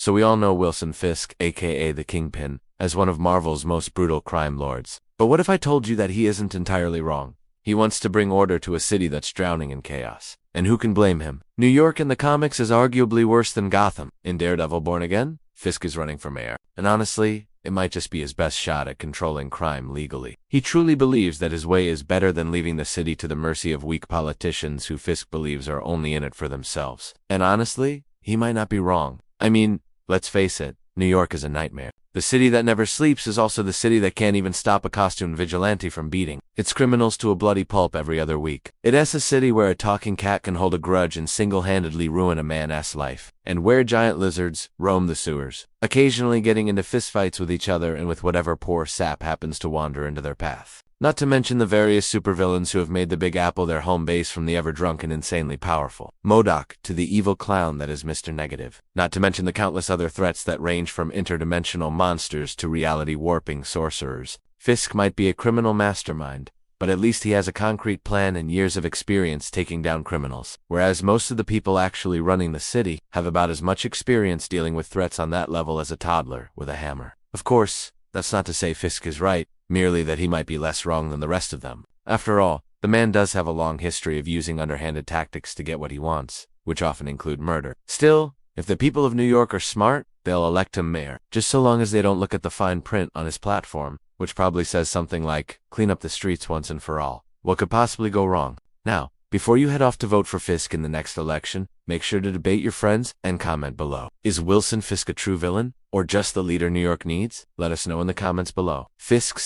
So we all know Wilson Fisk, aka the Kingpin, as one of Marvel's most brutal crime lords. But what if I told you that he isn't entirely wrong? He wants to bring order to a city that's drowning in chaos. And who can blame him? New York in the comics is arguably worse than Gotham. In Daredevil Born Again, Fisk is running for mayor. And honestly, it might just be his best shot at controlling crime legally. He truly believes that his way is better than leaving the city to the mercy of weak politicians who Fisk believes are only in it for themselves. And honestly, he might not be wrong. I mean, let's face it, New York is a nightmare. The city that never sleeps is also the city that can't even stop a costumed vigilante from beating its criminals to a bloody pulp every other week. It's a city where a talking cat can hold a grudge and single-handedly ruin a man's life, and where giant lizards roam the sewers, occasionally getting into fistfights with each other and with whatever poor sap happens to wander into their path. Not to mention the various supervillains who have made the Big Apple their home base, from the ever-drunk and insanely powerful MODOK to the evil clown that is Mr. Negative. Not to mention the countless other threats that range from interdimensional monsters to reality-warping sorcerers. Fisk might be a criminal mastermind, but at least he has a concrete plan and years of experience taking down criminals, whereas most of the people actually running the city have about as much experience dealing with threats on that level as a toddler with a hammer. Of course, that's not to say Fisk is right, merely that he might be less wrong than the rest of them. After all, the man does have a long history of using underhanded tactics to get what he wants, which often include murder. Still, if the people of New York are smart, they'll elect him mayor, just so long as they don't look at the fine print on his platform, which probably says something like, clean up the streets once and for all. What could possibly go wrong? Now, before you head off to vote for Fisk in the next election, make sure to debate your friends and comment below. Is Wilson Fisk a true villain, or just the leader New York needs? Let us know in the comments below. Fisk's